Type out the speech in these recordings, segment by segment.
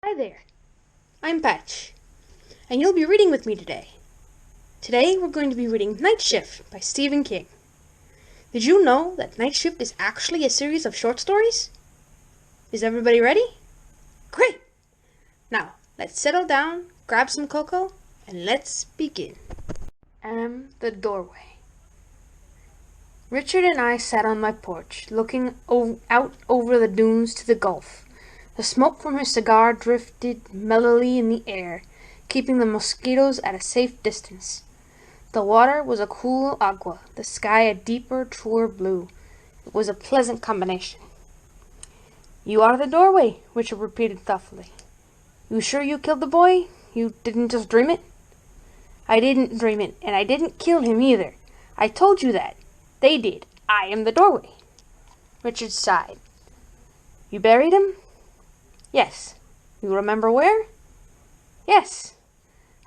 Hi there, I'm Patch, and you'll be reading with me today. Today we're going to be reading Night Shift by Stephen King. Did you know that Night Shift is actually a series of short stories? Is everybody ready? Great! Now, let's settle down, grab some cocoa, and let's begin. The doorway. Richard and I sat on my porch, looking out over the dunes to the Gulf. The smoke from his cigar drifted mellowly in the air, keeping the mosquitoes at a safe distance. The water was a cool agua, the sky a deeper, truer blue. It was a pleasant combination. "You out of the doorway," Richard repeated thoughtfully. "You sure you killed the boy? You didn't just dream it?" "I didn't dream it, and I didn't kill him either. I told you that. They did. I am the doorway." Richard sighed. "You buried him?" "Yes." "You remember where?" "Yes."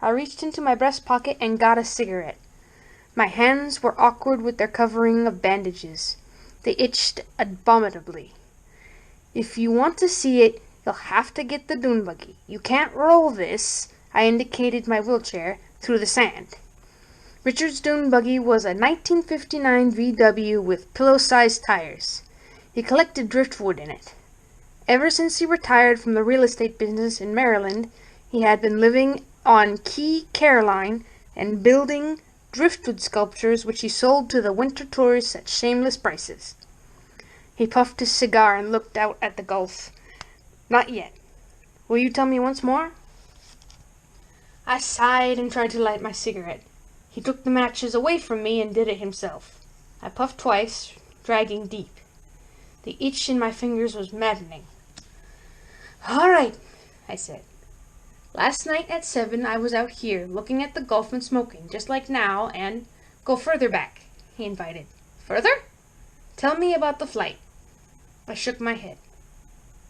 I reached into my breast pocket and got a cigarette. My hands were awkward with their covering of bandages. They itched abominably. "If you want to see it, you'll have to get the dune buggy. You can't roll this," I indicated my wheelchair, "through the sand." Richard's dune buggy was a 1959 VW with pillow-sized tires. He collected driftwood in it. Ever since he retired from the real estate business in Maryland, he had been living on Key Caroline and building driftwood sculptures which he sold to the winter tourists at shameless prices. He puffed his cigar and looked out at the Gulf. "Not yet. Will you tell me once more?" I sighed and tried to light my cigarette. He took the matches away from me and did it himself. I puffed twice, dragging deep. The itch in my fingers was maddening. "All right," I said. "Last night at 7 I was out here, looking at the Gulf and smoking, just like now, and—" "Go further back," he invited. "Further? Tell me about the flight." I shook my head.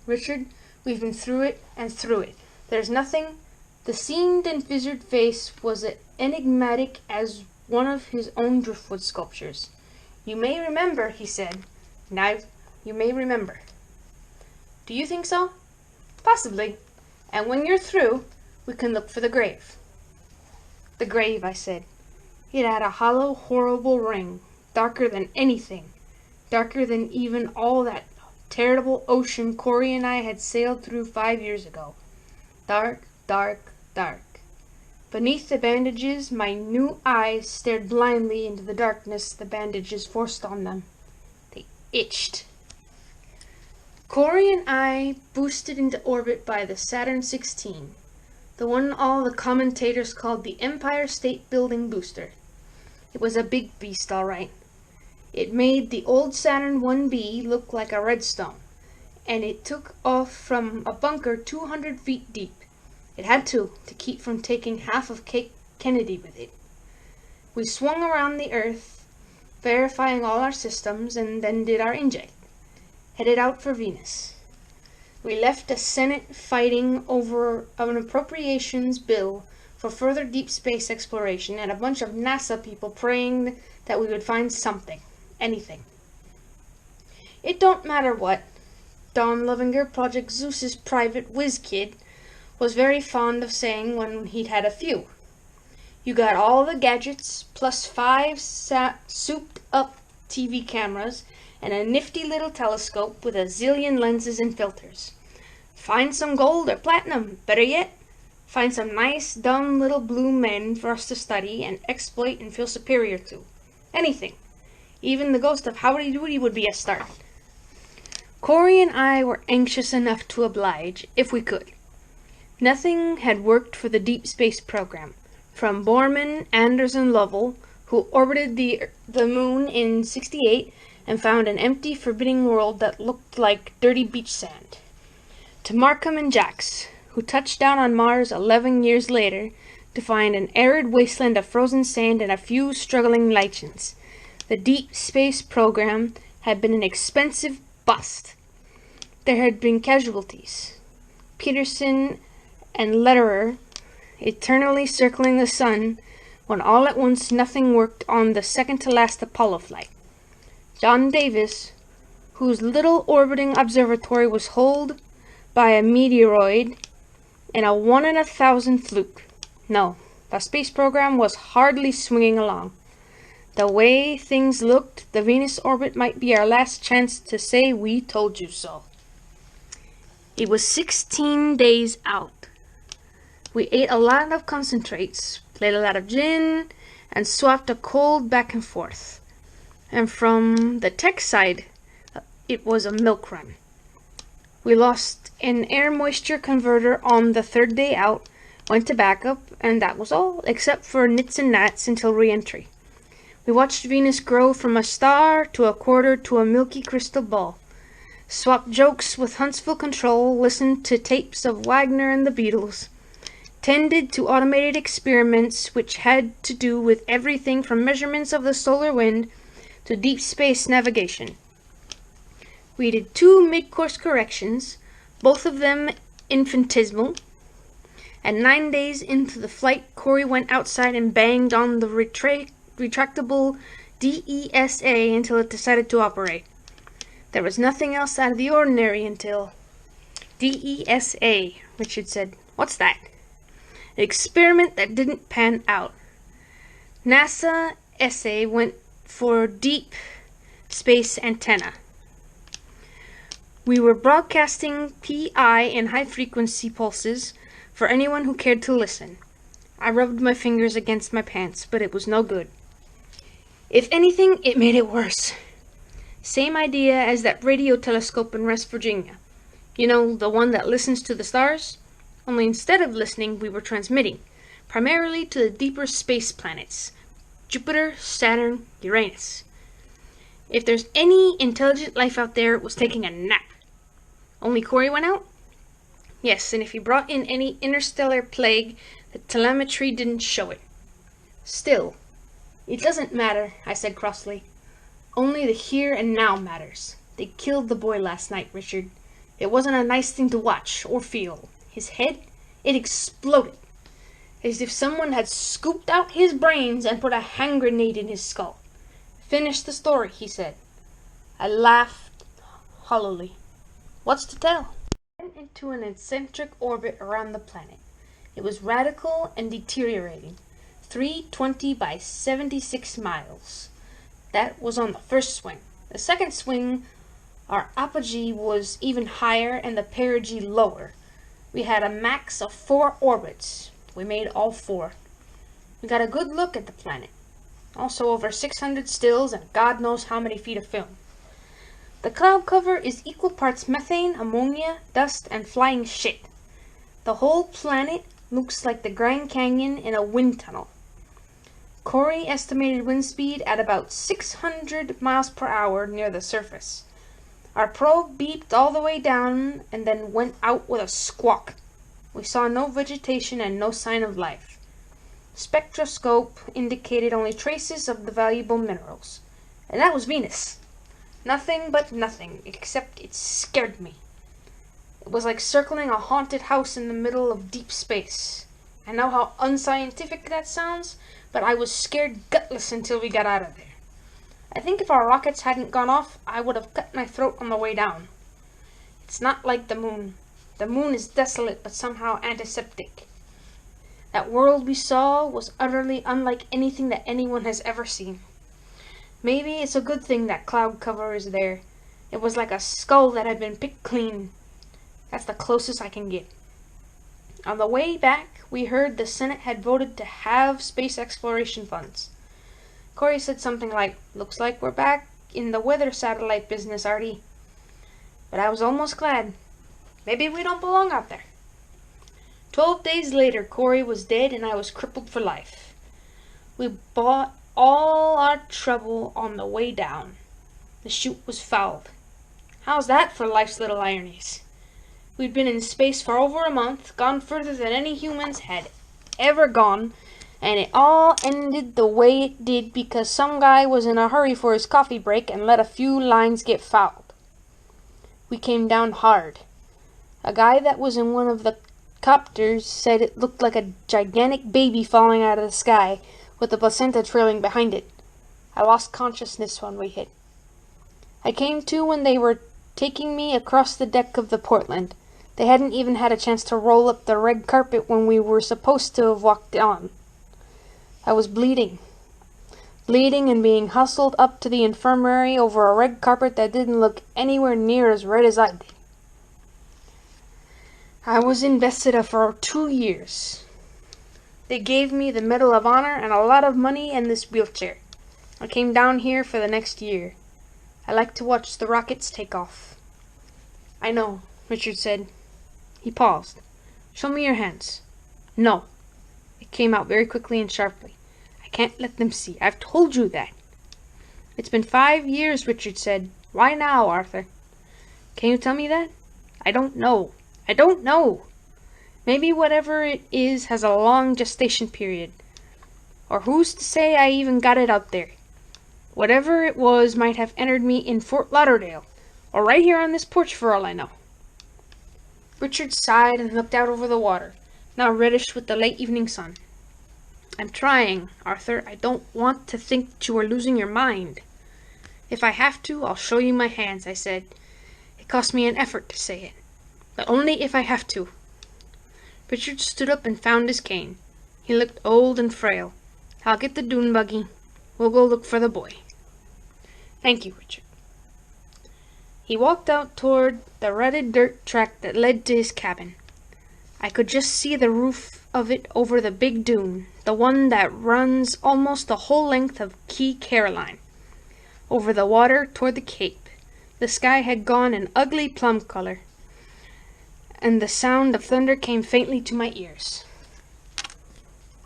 "Richard, we've been through it and through it. There's nothing—" The seamed and fissured face was as enigmatic as one of his own driftwood sculptures. "You may remember," he said. "Now, you may remember." "Do you think so?" "Possibly. And when you're through, we can look for the grave." "The grave," I said. It had a hollow, horrible ring, darker than anything, darker than even all that terrible ocean Corey and I had sailed through 5 years ago. Dark, dark, dark. Beneath the bandages, my new eyes stared blindly into the darkness the bandages forced on them. They itched. Corey and I boosted into orbit by the Saturn 16, the one all the commentators called the Empire State Building booster. It was a big beast, all right. It made the old Saturn 1B look like a redstone, and it took off from a bunker 200 feet deep. It had to keep from taking half of Cape Kennedy with it. We swung around the Earth, verifying all our systems, and then did our inject. Headed out for Venus. We left a Senate fighting over an appropriations bill for further deep space exploration and a bunch of NASA people praying that we would find something, anything. It don't matter what. Don Lovinger, Project Zeus's private whiz kid, was very fond of saying when he'd had a few. You got all the gadgets, plus 5 souped-up TV cameras, and a nifty little telescope with a zillion lenses and filters. Find some gold or platinum, better yet, find some nice, dumb little blue men for us to study and exploit and feel superior to. Anything. Even the ghost of Howdy Doody would be a start. Corey and I were anxious enough to oblige, if we could. Nothing had worked for the deep space program, from Borman, Anders, and Lovell, who orbited the moon in '68 and found an empty, forbidding world that looked like dirty beach sand, to Markham and Jax, who touched down on Mars 11 years later to find an arid wasteland of frozen sand and a few struggling lichens. The deep space program had been an expensive bust. There had been casualties. Peterson and Lederer eternally circling the sun, when all at once nothing worked on the second-to-last Apollo flight. John Davis, whose little orbiting observatory was holed by a meteoroid, and a 1 in 1,000 fluke. No, the space program was hardly swinging along. The way things looked, the Venus orbit might be our last chance to say we told you so. It was 16 days out. We ate a lot of concentrates, played a lot of gin, and swapped a cold back and forth. And from the tech side, it was a milk run. We lost an air moisture converter on the 3rd day out, went to backup, and that was all, except for nits and gnats until re-entry. We watched Venus grow from a star to a quarter to a milky crystal ball. Swapped jokes with Huntsville Control, listened to tapes of Wagner and the Beatles, tended to automated experiments which had to do with everything from measurements of the solar wind to deep space navigation. We did 2 mid-course corrections, both of them infinitesimal, and 9 days into the flight, Corey went outside and banged on the retractable DESA until it decided to operate. There was nothing else out of the ordinary until DESA, Richard said. "What's that?" "An experiment that didn't pan out. NASA SA went for deep space antenna. We were broadcasting PI and high-frequency pulses for anyone who cared to listen. I rubbed my fingers against my pants, but it was no good. If anything, it made it worse. Same idea as that radio telescope in West Virginia. You know, the one that listens to the stars? Only instead of listening, we were transmitting, primarily to the deeper space planets, Jupiter, Saturn, Uranus. If there's any intelligent life out there, it was taking a nap. Only Corey went out? Yes, and if he brought in any interstellar plague, the telemetry didn't show it. Still, it doesn't matter, I said crossly. Only the here and now matters. They killed the boy last night, Richard. It wasn't a nice thing to watch or feel. His head, it exploded, as if someone had scooped out his brains and put a hand grenade in his skull. Finish the story, he said. I laughed hollowly. What's to tell? I went into an eccentric orbit around the planet. It was radical and deteriorating. 320 by 76 miles. That was on the first swing. The second swing, our apogee was even higher and the perigee lower. We had a max of 4 orbits. We made all 4. We got a good look at the planet. Also over 600 stills and God knows how many feet of film. The cloud cover is equal parts methane, ammonia, dust, and flying shit. The whole planet looks like the Grand Canyon in a wind tunnel. Corey estimated wind speed at about 600 miles per hour near the surface. Our probe beeped all the way down and then went out with a squawk. We saw no vegetation and no sign of life. Spectroscope indicated only traces of the valuable minerals. And that was Venus. Nothing but nothing, except it scared me. It was like circling a haunted house in the middle of deep space. I know how unscientific that sounds, but I was scared gutless until we got out of there. I think if our rockets hadn't gone off, I would have cut my throat on the way down. It's not like the moon. The moon is desolate, but somehow antiseptic. That world we saw was utterly unlike anything that anyone has ever seen. Maybe it's a good thing that cloud cover is there. It was like a skull that had been picked clean. That's the closest I can get. On the way back, we heard the Senate had voted to halve space exploration funds. Corey said something like, "Looks like we're back in the weather satellite business, Artie." But I was almost glad. Maybe we don't belong out there. 12 days later, Corey was dead and I was crippled for life. We bought all our trouble on the way down. The chute was fouled. How's that for life's little ironies? We'd been in space for over a month, gone further than any humans had ever gone, and it all ended the way it did because some guy was in a hurry for his coffee break and let a few lines get fouled. We came down hard. A guy that was in one of the copters said it looked like a gigantic baby falling out of the sky, with the placenta trailing behind it. I lost consciousness when we hit. I came to when they were taking me across the deck of the Portland. They hadn't even had a chance to roll up the red carpet when we were supposed to have walked on. I was bleeding and being hustled up to the infirmary over a red carpet that didn't look anywhere near as red as I did. I was invested for 2 years. They gave me the Medal of Honor and a lot of money and this wheelchair. I came down here for the next year. I like to watch the rockets take off. I know, Richard said. He paused. Show me your hands. No. It came out very quickly and sharply. I can't let them see. I've told you that. It's been 5 years, Richard said. Why now, Arthur? Can you tell me that? I don't know. I don't know. Maybe whatever it is has a long gestation period. Or who's to say I even got it out there? Whatever it was might have entered me in Fort Lauderdale, or right here on this porch for all I know. Richard sighed and looked out over the water, now reddish with the late evening sun. I'm trying, Arthur. I don't want to think that you are losing your mind. If I have to, I'll show you my hands, I said. It cost me an effort to say it, but only if I have to. Richard stood up and found his cane. He looked old and frail. I'll get the dune buggy. We'll go look for the boy. Thank you, Richard. He walked out toward the rutted dirt track that led to his cabin. I could just see the roof of it over the big dune, the one that runs almost the whole length of Key Caroline, over the water toward the Cape. The sky had gone an ugly plum color, and the sound of thunder came faintly to my ears.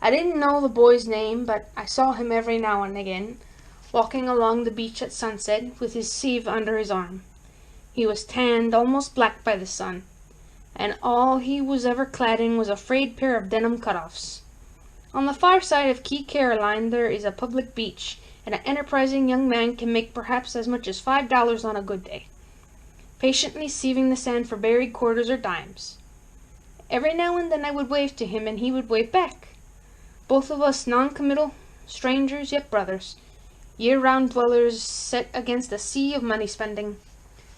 I didn't know the boy's name, but I saw him every now and again, walking along the beach at sunset with his sieve under his arm. He was tanned almost black by the sun, and all he was ever clad in was a frayed pair of denim cutoffs. On the far side of Key Caroline there is a public beach, and an enterprising young man can make perhaps as much as $5 on a good day, patiently sieving the sand for buried quarters or dimes. Every now and then I would wave to him, and he would wave back. Both of us non-committal, strangers yet brothers, year-round dwellers set against a sea of money spending,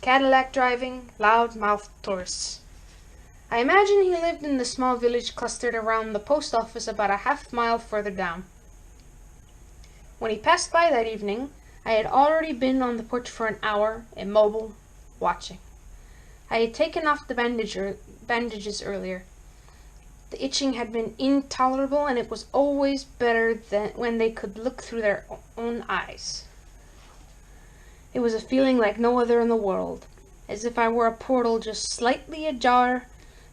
Cadillac driving, loud-mouthed tourists. I imagine he lived in the small village clustered around the post office about a half-mile further down. When he passed by that evening, I had already been on the porch for an hour, immobile, watching. I had taken off the bandages earlier. The itching had been intolerable, and it was always better than when they could look through their own eyes. It was a feeling like no other in the world, as if I were a portal just slightly ajar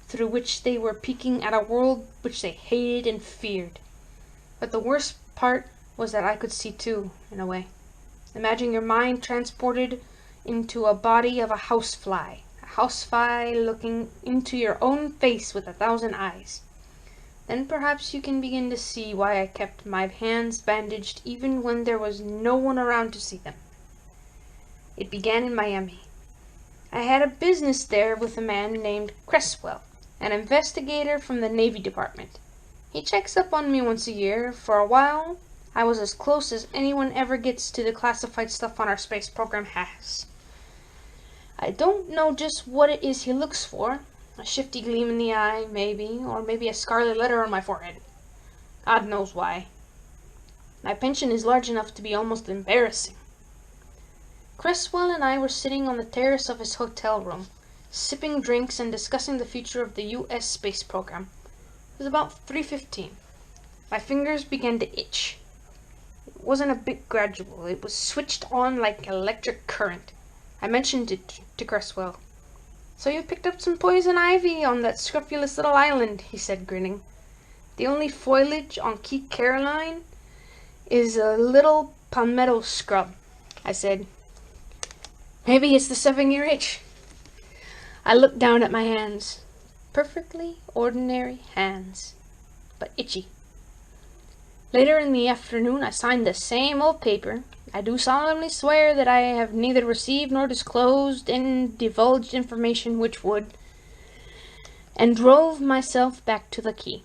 through which they were peeking at a world which they hated and feared. But the worst part was that I could see too, in a way. Imagine your mind transported into a body of a housefly looking into your own face with 1,000 eyes. Then perhaps you can begin to see why I kept my hands bandaged even when there was no one around to see them. It began in Miami. I had a business there with a man named Cresswell, an investigator from the Navy Department. He checks up on me once a year. For a while, I was as close as anyone ever gets to the classified stuff on our space program has. I don't know just what it is he looks for. A shifty gleam in the eye, maybe, or maybe a scarlet letter on my forehead. God knows why. My pension is large enough to be almost embarrassing. Cresswell and I were sitting on the terrace of his hotel room, sipping drinks and discussing the future of the U.S. space program. It was about 3:15. My fingers began to itch. It wasn't a bit gradual. It was switched on like electric current. I mentioned it to Cresswell. So you picked up some poison ivy on that scrupulous little island, he said, grinning. The only foliage on Key Caroline is a little palmetto scrub, I said. Maybe it's the 7-year itch. I looked down at my hands. Perfectly ordinary hands, but itchy. Later in the afternoon I signed the same old paper. I do solemnly swear that I have neither received nor disclosed any divulged information which would, and drove myself back to the quay.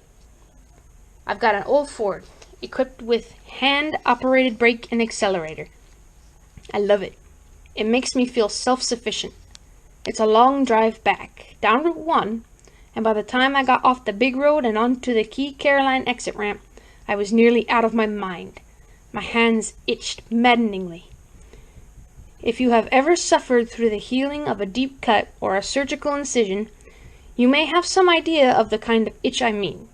I've got an old Ford, equipped with hand-operated brake and accelerator. I love it. It makes me feel self-sufficient. It's a long drive back, down Route 1, and by the time I got off the big road and onto the Key Caroline exit ramp, I was nearly out of my mind. My hands itched maddeningly. If you have ever suffered through the healing of a deep cut or a surgical incision, you may have some idea of the kind of itch I mean.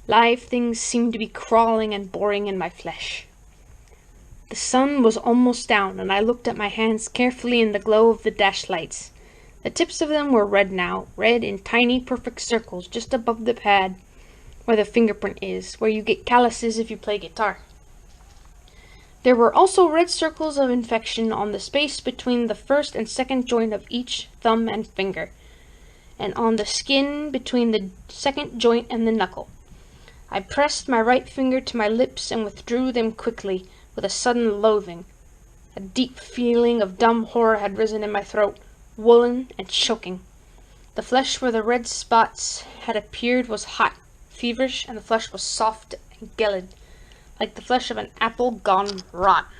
Live things seemed to be crawling and boring in my flesh. The sun was almost down, and I looked at my hands carefully in the glow of the dash lights. The tips of them were red now, red in tiny, perfect circles just above the pad where the fingerprint is, where you get calluses if you play guitar. There were also red circles of infection on the space between the first and second joint of each thumb and finger, and on the skin between the second joint and the knuckle. I pressed my right finger to my lips and withdrew them quickly, with a sudden loathing. A deep feeling of dumb horror had risen in my throat, woolen and choking. The flesh where the red spots had appeared was hot, feverish, and the flesh was soft and gelid, like the flesh of an apple gone rotten.